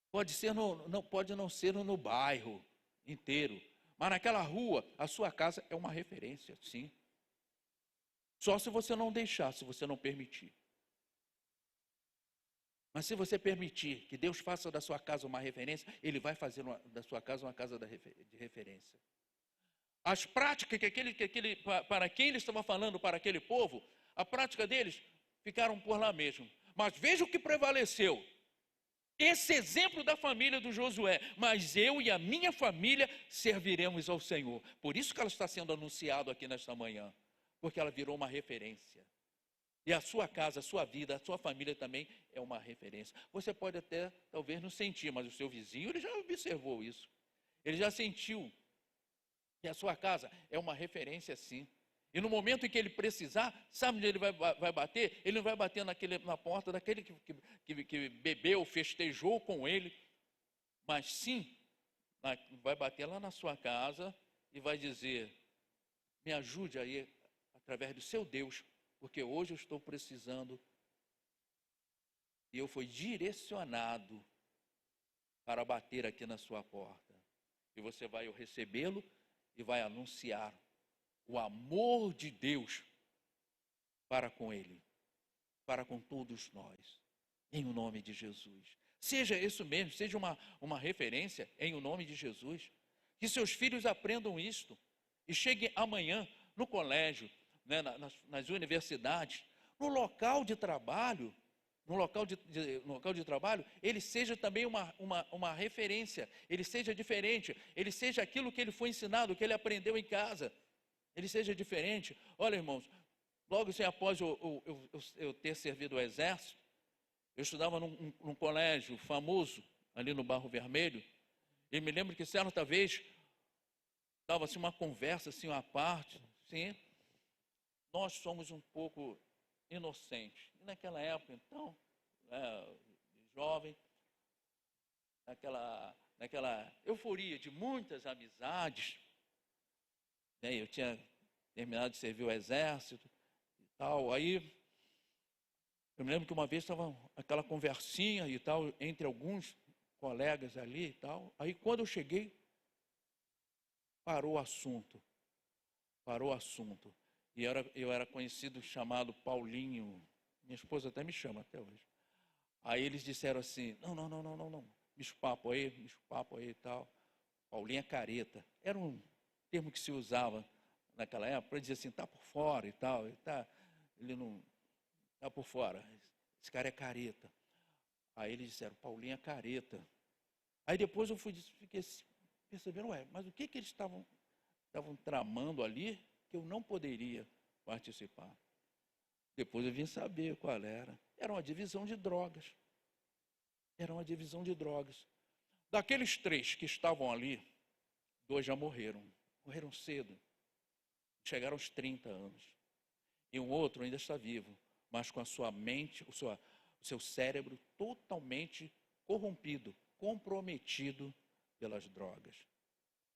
Pode não ser no bairro inteiro, mas naquela rua, a sua casa é uma referência, sim. Só se você não deixar, se você não permitir. Mas se você permitir que Deus faça da sua casa uma referência, Ele vai fazer da sua casa uma casa de referência. As práticas para quem ele estava falando, para aquele povo, a prática deles ficaram por lá mesmo. Mas veja o que prevaleceu. Esse exemplo da família do Josué: mas eu e a minha família serviremos ao Senhor. Por isso que ela está sendo anunciada aqui nesta manhã, porque ela virou uma referência. E a sua casa, a sua vida, a sua família também é uma referência. Você pode até, talvez, não sentir, mas o seu vizinho, ele já observou isso. Ele já sentiu que a sua casa é uma referência, sim. E no momento em que ele precisar, sabe onde ele vai bater? Ele não vai bater na porta daquele que bebeu, festejou com ele, mas sim, vai bater lá na sua casa e vai dizer: me ajude aí, através do seu Deus, porque hoje eu estou precisando. E eu fui direcionado para bater aqui na sua porta. E você vai recebê-lo e vai anunciar o amor de Deus para com ele, para com todos nós, em o nome de Jesus. Seja isso mesmo, seja uma referência em o nome de Jesus. Que seus filhos aprendam isto e cheguem amanhã no colégio, né, nas universidades, no local de trabalho, ele seja também uma referência, ele seja diferente, ele seja aquilo que ele foi ensinado, que ele aprendeu em casa, ele seja diferente. Olha, irmãos, logo assim, após eu ter servido o exército, eu estudava num colégio famoso, ali no Barro Vermelho, e me lembro que certa vez, estava assim uma conversa assim à parte, assim, nós somos um pouco inocentes. E naquela época, então, jovem, naquela euforia de muitas amizades, né? Eu tinha terminado de servir o exército e tal. Aí, eu me lembro que uma vez estava aquela conversinha e tal, entre alguns colegas ali e tal. Aí, quando eu cheguei, parou o assunto. E eu era conhecido, chamado Paulinho. Minha esposa até me chama até hoje. Aí eles disseram assim: não, me papo aí e tal. Paulinho é careta. Era um termo que se usava naquela época para dizer assim, está por fora e tal. Ele não está por fora. Esse cara é careta. Aí eles disseram: Paulinho é careta. Aí depois eu fiquei percebendo, mas o que eles estavam tramando ali que eu não poderia participar? Depois eu vim saber qual era. Era uma divisão de drogas. Daqueles 3 que estavam ali, 2 já morreram. Morreram cedo. Chegaram aos 30 anos. E um outro ainda está vivo, mas com a sua mente, o seu cérebro totalmente corrompido, comprometido pelas drogas.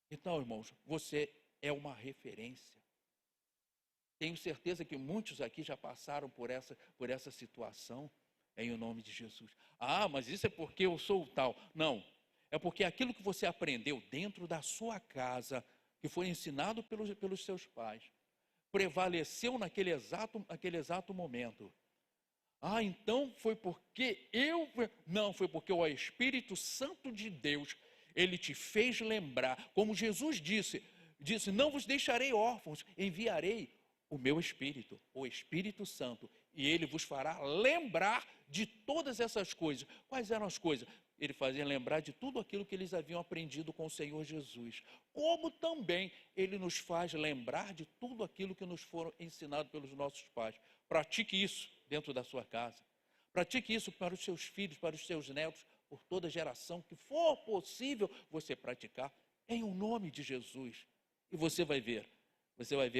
Então, irmãos, você é uma referência. Tenho certeza que muitos aqui já passaram por essa situação, em o nome de Jesus. Mas isso é porque eu sou tal. Não, é porque aquilo que você aprendeu dentro da sua casa, que foi ensinado pelos seus pais, prevaleceu naquele exato momento. Ah, então foi porque eu... Não, foi porque o Espírito Santo de Deus, ele te fez lembrar, como Jesus disse, não vos deixarei órfãos, enviarei o meu Espírito, o Espírito Santo, e ele vos fará lembrar de todas essas coisas. Quais eram as coisas? Ele fazia lembrar de tudo aquilo que eles haviam aprendido com o Senhor Jesus. Como também ele nos faz lembrar de tudo aquilo que nos foram ensinados pelos nossos pais. Pratique isso dentro da sua casa. Pratique isso para os seus filhos, para os seus netos, por toda geração que for possível você praticar, em o nome de Jesus. E você vai ver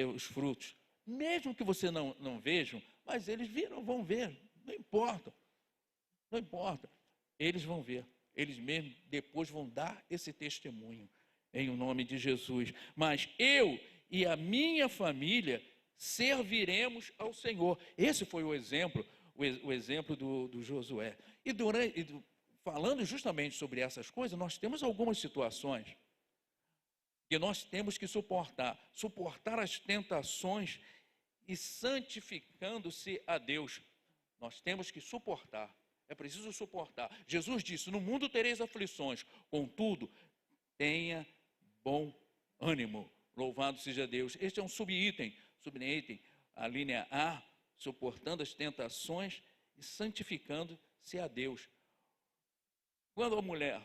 os frutos. Mesmo que você não vejam, mas eles vão ver, não importa. Não importa. Eles vão ver, eles mesmos depois vão dar esse testemunho, em o nome de Jesus. Mas eu e a minha família serviremos ao Senhor. Esse foi o exemplo do Josué. Falando justamente sobre essas coisas, nós temos algumas situações que nós temos que suportar as tentações e santificando-se a Deus. Nós temos que suportar. É preciso suportar. Jesus disse: no mundo tereis aflições, contudo, tenha bom ânimo. Louvado seja Deus. Este é um subitem, a linha A, suportando as tentações e santificando-se a Deus. Quando a mulher,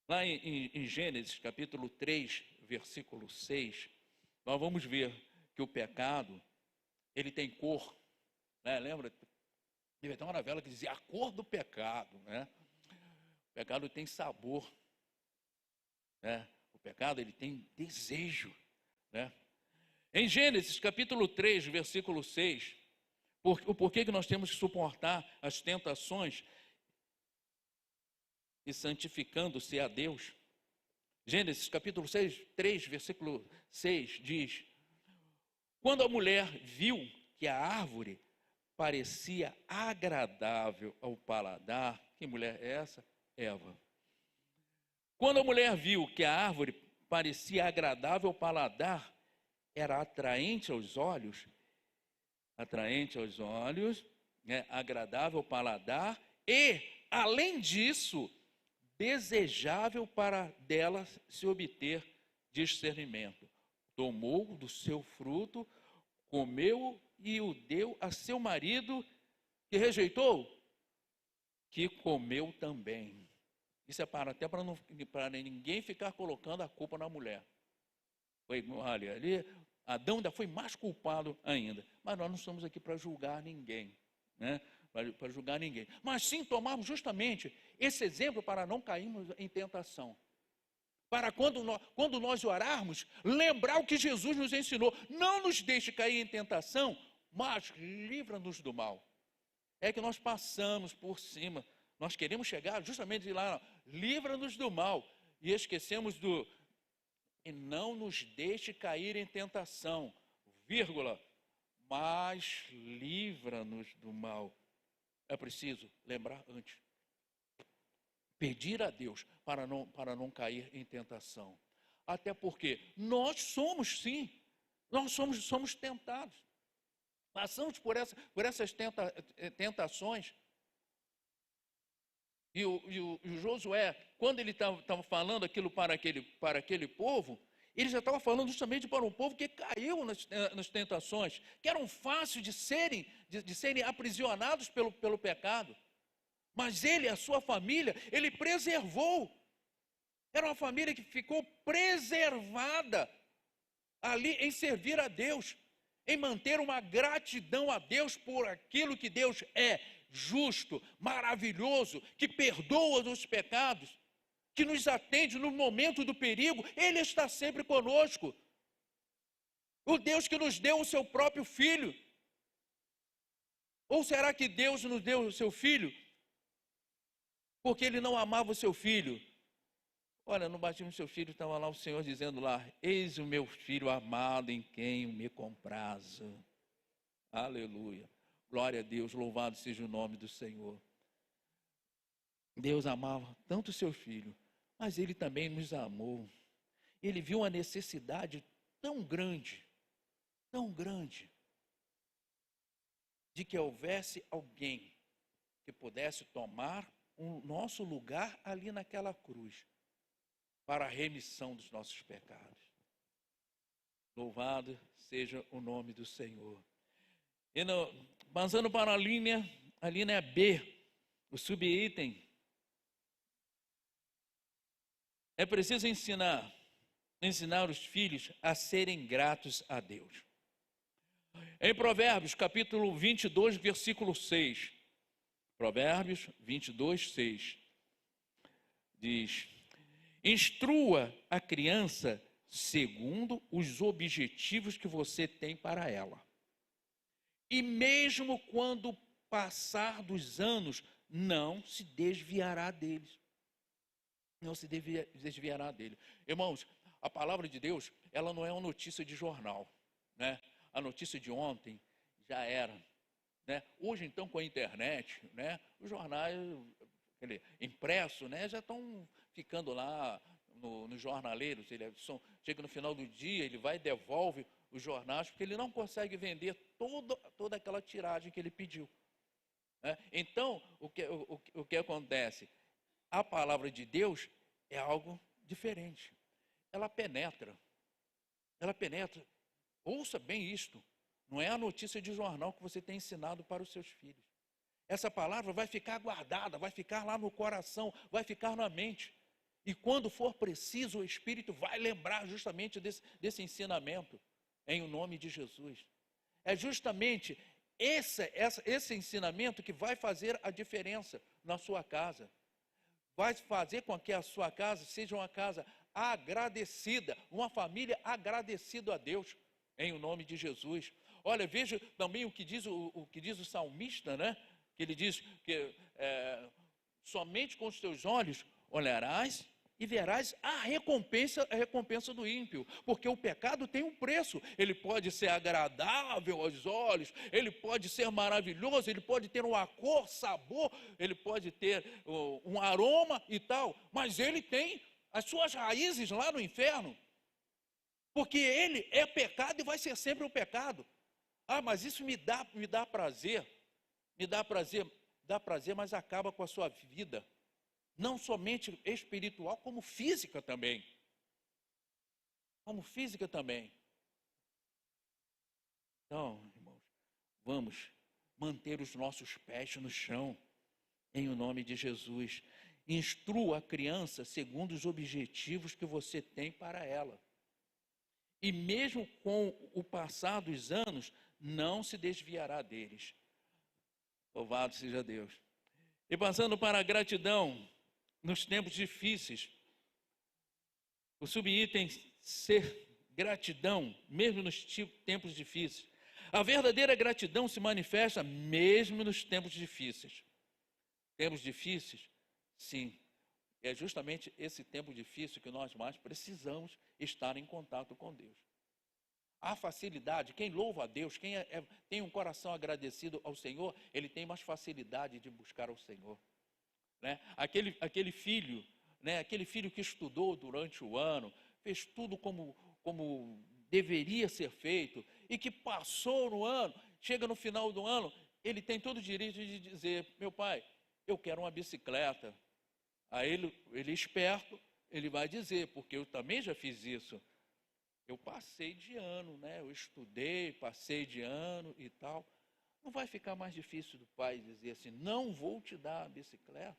lá em Gênesis, capítulo 3, versículo 6, nós vamos ver que o pecado, ele tem cor, né? Lembra? Teve até uma novela que dizia a cor do pecado, né? O pecado tem sabor, né? O pecado, ele tem desejo, né? Em Gênesis, capítulo 3, versículo 6, o porquê que nós temos que suportar as tentações e santificando-se a Deus. Gênesis, capítulo 3, versículo 6, diz: quando a mulher viu que a árvore parecia agradável ao paladar. Que mulher é essa? Eva. Quando a mulher viu que a árvore parecia agradável ao paladar, era atraente aos olhos, né? Agradável ao paladar e, além disso, desejável para dela se obter discernimento. Tomou do seu fruto, comeu e o deu a seu marido, que rejeitou, que comeu também. Isso é até para ninguém ficar colocando a culpa na mulher. Olha, ali Adão ainda foi mais culpado ainda. Mas nós não estamos aqui para julgar ninguém, né? Para julgar ninguém. Mas sim tomarmos justamente esse exemplo para não cairmos em tentação. Para quando nós orarmos, lembrar o que Jesus nos ensinou. Não nos deixe cair em tentação, mas livra-nos do mal. É que nós passamos por cima. Nós queremos chegar justamente lá, livra-nos do mal. E esquecemos e não nos deixe cair em tentação, vírgula, mas livra-nos do mal. É preciso lembrar antes. Pedir a Deus para não cair em tentação. Até porque nós somos somos tentados. Passamos por essas tentações. E o Josué, quando ele estava falando aquilo para aquele povo, ele já estava falando justamente para um povo que caiu nas tentações, que eram fáceis de serem aprisionados pelo pecado. Mas ele, a sua família, ele preservou. Era uma família que ficou preservada ali em servir a Deus, em manter uma gratidão a Deus por aquilo que Deus é, justo, maravilhoso, que perdoa os pecados, que nos atende no momento do perigo. Ele está sempre conosco. O Deus que nos deu o seu próprio filho. Ou será que Deus nos deu o seu filho porque ele não amava o seu filho? Olha, no batismo do seu filho estava lá o Senhor dizendo lá: eis o meu filho amado em quem me comprazo. Aleluia. Glória a Deus, louvado seja o nome do Senhor. Deus amava tanto o seu filho, mas ele também nos amou. Ele viu uma necessidade tão grande, de que houvesse alguém que pudesse tomar o nosso lugar ali naquela cruz, para a remissão dos nossos pecados. Louvado seja o nome do Senhor. E passando para a linha B, o subitem, é preciso ensinar os filhos a serem gratos a Deus. Em Provérbios, capítulo 22, versículo 6, Provérbios 22, 6, diz: instrua a criança segundo os objetivos que você tem para ela. E mesmo quando passar dos anos, não se desviará deles. Não se desviará dele. Irmãos, a palavra de Deus, ela não é uma notícia de jornal, né? A notícia de ontem já era, né? Hoje, então, com a internet, né, os jornais impressos, né, já estão ficando lá nos jornaleiros. Chega no final do dia, ele vai e devolve os jornais, porque ele não consegue vender toda aquela tiragem que ele pediu, né? Então, o que acontece? A palavra de Deus é algo diferente. Ela penetra. Ouça bem isto. Não é a notícia de jornal que você tem ensinado para os seus filhos. Essa palavra vai ficar guardada, vai ficar lá no coração, vai ficar na mente. E quando for preciso, o Espírito vai lembrar justamente desse ensinamento, em o nome de Jesus. É justamente esse ensinamento que vai fazer a diferença na sua casa. Vai fazer com que a sua casa seja uma casa agradecida, uma família agradecida a Deus, em o nome de Jesus. Olha, veja também o que diz o salmista, né? Que ele diz que somente com os teus olhos olharás e verás a recompensa do ímpio, porque o pecado tem um preço. Ele pode ser agradável aos olhos, ele pode ser maravilhoso, ele pode ter uma cor, sabor, ele pode ter um aroma e tal, mas ele tem as suas raízes lá no inferno, porque ele é pecado e vai ser sempre o pecado. Ah, mas isso me dá prazer, mas acaba com a sua vida. Não somente espiritual, como física também. Então, irmãos, vamos manter os nossos pés no chão, em o nome de Jesus. Instrua a criança segundo os objetivos que você tem para ela. E mesmo com o passar dos anos, não se desviará deles. Louvado seja Deus. E passando para a gratidão, nos tempos difíceis, o subitem ser gratidão, mesmo nos tempos difíceis. A verdadeira gratidão se manifesta mesmo nos tempos difíceis. Tempos difíceis, sim. É justamente esse tempo difícil que nós mais precisamos estar em contato com Deus. A facilidade, quem louva a Deus, quem tem um coração agradecido ao Senhor, ele tem mais facilidade de buscar ao Senhor. Né? Aquele filho, né? Aquele filho que estudou durante o ano, fez tudo como deveria ser feito, e que passou no ano, chega no final do ano, ele tem todo o direito de dizer: meu pai, eu quero uma bicicleta. Aí ele esperto, ele vai dizer: porque eu também já fiz isso. Eu passei de ano, né? Eu estudei, passei de ano e tal. Não vai ficar mais difícil do pai dizer assim: não vou te dar a bicicleta?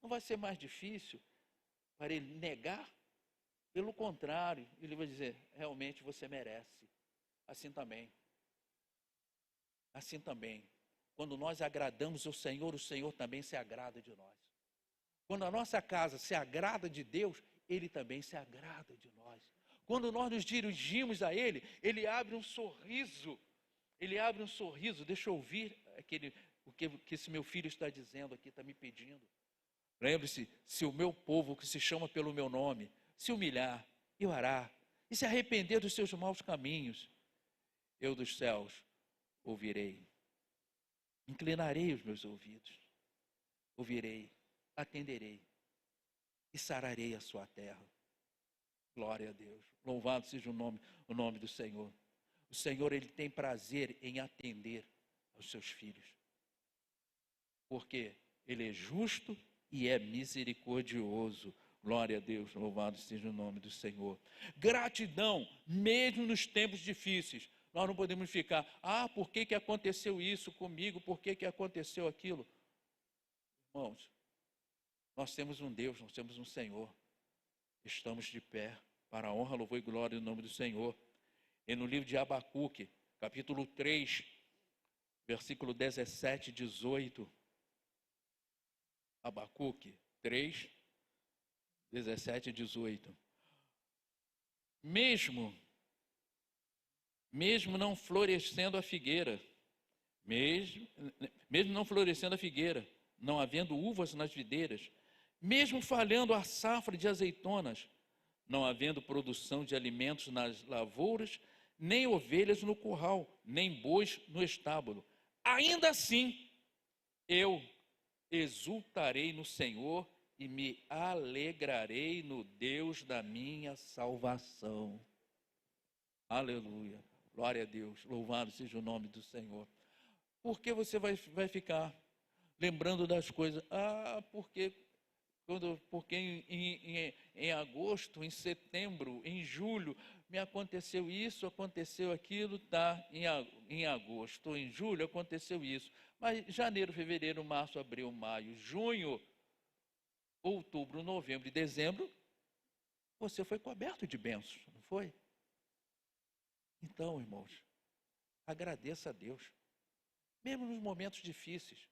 Não vai ser mais difícil para ele negar? Pelo contrário, ele vai dizer: realmente você merece. Assim também. Quando nós agradamos o Senhor também se agrada de nós. Quando a nossa casa se agrada de Deus, Ele também se agrada de nós. Quando nós nos dirigimos a Ele, Ele abre um sorriso. Deixa eu ouvir o que esse meu filho está dizendo aqui, está me pedindo. Lembre-se: se o meu povo, que se chama pelo meu nome, se humilhar e orar, e se arrepender dos seus maus caminhos, eu dos céus ouvirei. Inclinarei os meus ouvidos, ouvirei, atenderei e sararei a sua terra. Glória a Deus. Louvado seja o nome do Senhor. O Senhor, Ele tem prazer em atender aos seus filhos. Porque Ele é justo e é misericordioso. Glória a Deus, louvado seja o nome do Senhor. Gratidão, mesmo nos tempos difíceis. Nós não podemos ficar, por que aconteceu isso comigo? Por que aconteceu aquilo? Irmãos, nós temos um Deus, nós temos um Senhor. Estamos de pé para a honra, louvor e glória no nome do Senhor. E no livro de Abacuque, capítulo 3, versículo 17 e 18. Abacuque 3, 17 e 18. Mesmo não florescendo a figueira, mesmo não florescendo a figueira, não havendo uvas nas videiras, mesmo falhando a safra de azeitonas, não havendo produção de alimentos nas lavouras, nem ovelhas no curral, nem bois no estábulo, ainda assim eu exultarei no Senhor e me alegrarei no Deus da minha salvação. Aleluia, glória a Deus, louvado seja o nome do Senhor. Por que você vai ficar lembrando das coisas? Porque em agosto, em setembro, em julho, me aconteceu isso, aconteceu aquilo, está em agosto, em julho aconteceu isso. Mas janeiro, fevereiro, março, abril, maio, junho, outubro, novembro e dezembro, você foi coberto de bênçãos, não foi? Então, irmãos, agradeça a Deus, mesmo nos momentos difíceis.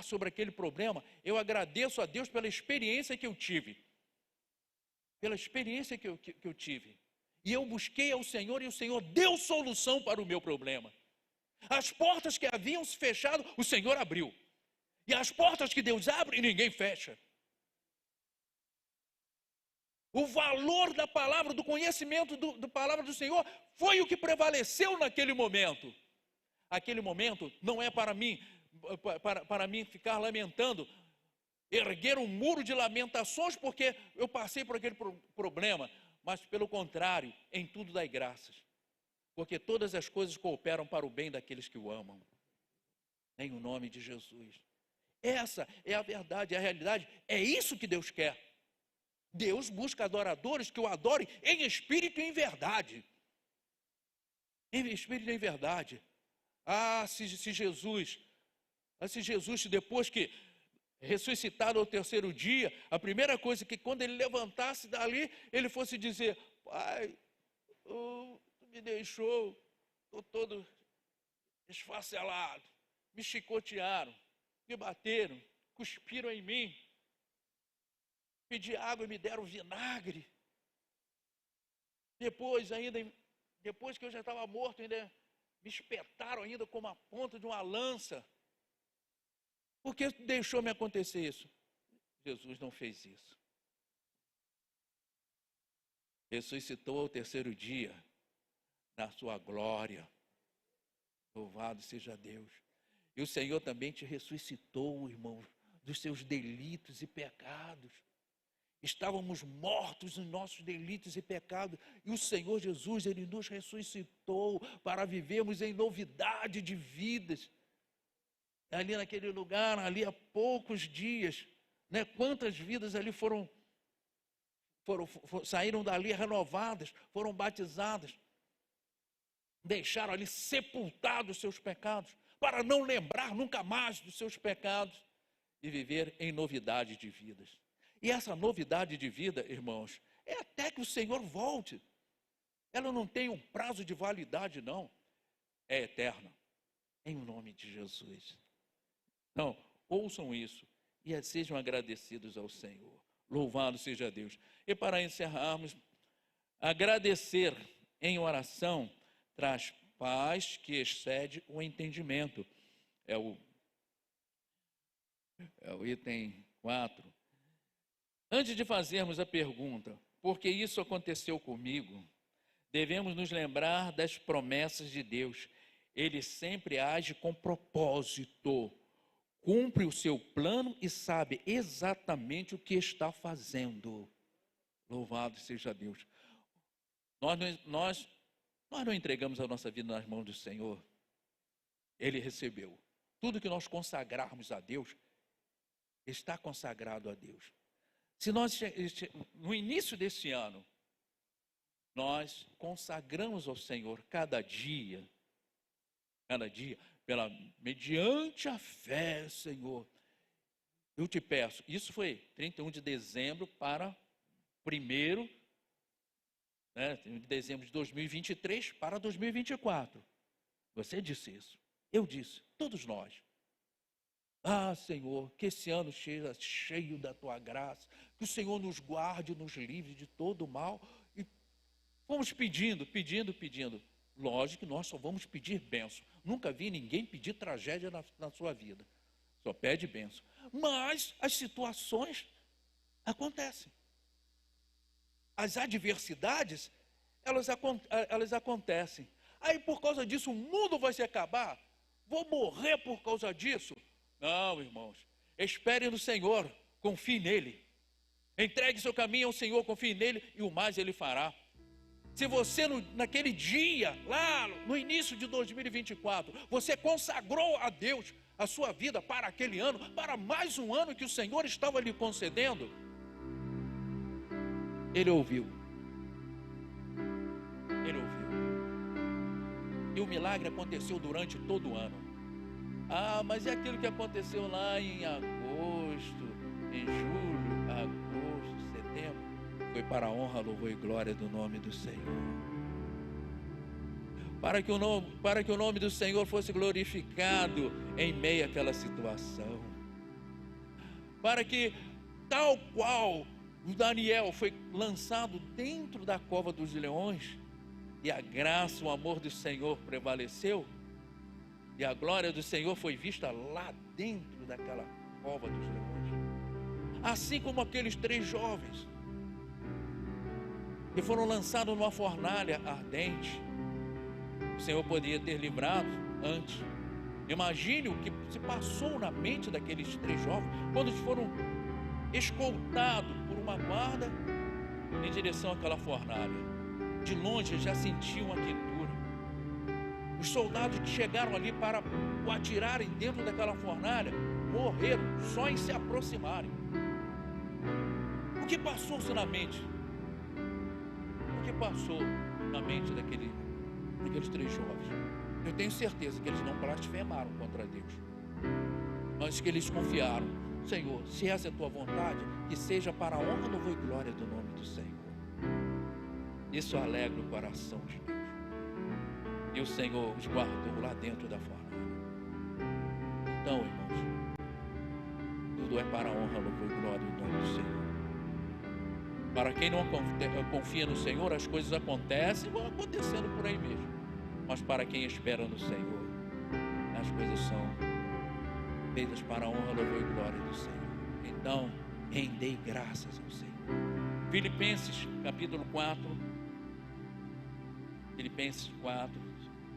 Sobre aquele problema, eu agradeço a Deus pela experiência que eu tive. Pela experiência que eu tive. E eu busquei ao Senhor e o Senhor deu solução para o meu problema. As portas que haviam se fechado, o Senhor abriu. E as portas que Deus abre, ninguém fecha. O valor da palavra, do conhecimento da palavra do Senhor, foi o que prevaleceu naquele momento. Aquele momento não é para mim ficar lamentando, erguer um muro de lamentações porque eu passei por aquele problema, mas pelo contrário, em tudo dai graças, porque todas as coisas cooperam para o bem daqueles que o amam, em o nome de Jesus. Essa é a verdade, a realidade, é isso que Deus quer. Deus busca adoradores que o adorem em espírito e em verdade. Em espírito e em verdade. Se Jesus, depois que ressuscitado ao terceiro dia, a primeira coisa que quando ele levantasse dali, ele fosse dizer: Pai, tu me deixou, estou todo esfacelado, me chicotearam, me bateram, cuspiram em mim, pedi água e me deram vinagre. Depois que eu já estava morto, ainda me espetaram ainda com a ponta de uma lança. Por que deixou me acontecer isso? Jesus não fez isso. Ressuscitou ao terceiro dia, na sua glória. Louvado seja Deus. E o Senhor também te ressuscitou, irmão, dos seus delitos e pecados. Estávamos mortos nos nossos delitos e pecados, e o Senhor Jesus, Ele nos ressuscitou para vivermos em novidade de vidas. Ali naquele lugar, ali há poucos dias, né? Quantas vidas ali saíram dali renovadas, foram batizadas, deixaram ali sepultados os seus pecados, para não lembrar nunca mais dos seus pecados e viver em novidade de vidas. E essa novidade de vida, irmãos, é até que o Senhor volte. Ela não tem um prazo de validade, não. É eterna. Em nome de Jesus. Então, ouçam isso e sejam agradecidos ao Senhor. Louvado seja Deus. E para encerrarmos, agradecer em oração traz paz que excede o entendimento. É o item 4. Antes de fazermos a pergunta, por que isso aconteceu comigo, devemos nos lembrar das promessas de Deus. Ele sempre age com propósito, cumpre o seu plano e sabe exatamente o que está fazendo. Louvado seja Deus. Nós não entregamos a nossa vida nas mãos do Senhor. Ele recebeu. Tudo que nós consagrarmos a Deus, está consagrado a Deus. Se nós, no início desse ano, nós consagramos ao Senhor cada dia, mediante a fé, Senhor, eu te peço, isso foi 31 de dezembro para 1º, de dezembro de 2023 para 2024. Você disse isso, eu disse, todos nós. Ah, Senhor, que esse ano seja cheio da Tua graça, que o Senhor nos guarde, nos livre de todo o mal. E fomos pedindo. Lógico que nós só vamos pedir bênção. Nunca vi ninguém pedir tragédia na sua vida. Só pede bênção. Mas as situações acontecem. As adversidades, elas acontecem. Aí por causa disso o mundo vai se acabar? Vou morrer por causa disso? Não, irmãos. Espere no Senhor, confie nele. Entregue seu caminho ao Senhor, confie nele e o mais ele fará. Se você naquele dia, lá no início de 2024, você consagrou a Deus a sua vida para aquele ano, para mais um ano que o Senhor estava lhe concedendo, Ele ouviu. E o milagre aconteceu durante todo o ano. Ah, mas é aquilo que aconteceu lá em agosto, em julho, agosto, setembro. Foi para a honra, louvor e glória do nome do Senhor. Para que o nome do Senhor fosse glorificado em meio àquela situação. Para que, tal qual o Daniel foi lançado dentro da cova dos leões, e a graça, o amor do Senhor prevaleceu, e a glória do Senhor foi vista lá dentro daquela cova dos leões. Assim como aqueles 3 jovens que foram lançados numa fornalha ardente, o Senhor poderia ter livrado antes. Imagine o que se passou na mente daqueles 3 jovens, quando foram escoltados por uma guarda em direção àquela fornalha. De longe já sentiam a quentura. Os soldados que chegaram ali para o atirarem dentro daquela fornalha, morreram só em se aproximarem. O que passou-se na mente? O que passou na mente daqueles 3 jovens? Eu tenho certeza que eles não blasfemaram contra Deus, mas que eles confiaram. Senhor, se essa é a tua vontade, que seja para a honra, louvor e glória do nome do Senhor. Isso alegra o coração de Deus. E o Senhor os guardou lá dentro da fornalha. Então, irmãos, tudo é para a honra, louvor e glória do nome do Senhor. Para quem não confia no Senhor, as coisas acontecem e vão acontecendo por aí mesmo. Mas para quem espera no Senhor, as coisas são feitas para a honra, louvor e glória do Senhor. Então, rendei graças ao Senhor. Filipenses capítulo 4, Filipenses 4,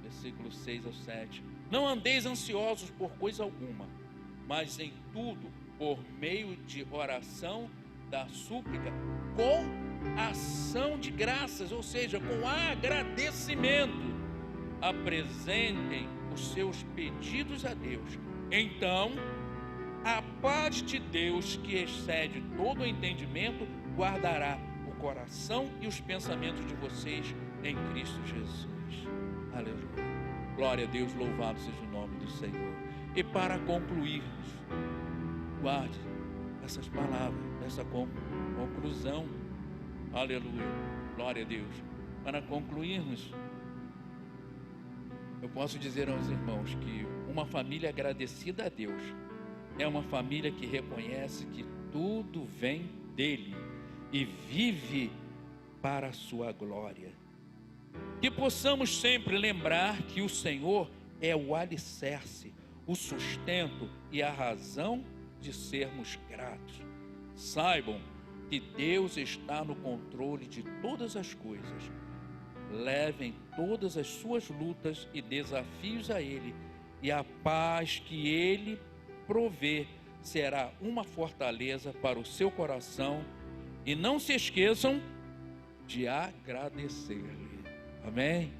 versículos 6 ao 7. Não andeis ansiosos por coisa alguma, mas em tudo, por meio de oração, da súplica, com ação de graças, ou seja, com agradecimento, apresentem os seus pedidos a Deus. Então, a paz de Deus, que excede todo o entendimento, guardará o coração e os pensamentos de vocês em Cristo Jesus. Aleluia. Glória a Deus, louvado seja o nome do Senhor. E para concluirmos, guarde essas palavras, essa conclusão. Aleluia. Glória a Deus. Para concluirmos, eu posso dizer aos irmãos que uma família agradecida a Deus é uma família que reconhece que tudo vem dele e vive para a sua glória. Que possamos sempre lembrar que o Senhor é o alicerce, o sustento e a razão de sermos gratos. Saibam que Deus está no controle de todas as coisas. Levem todas as suas lutas e desafios a Ele, e a paz que Ele provê será uma fortaleza para o seu coração. E não se esqueçam de agradecer-lhe. Amém?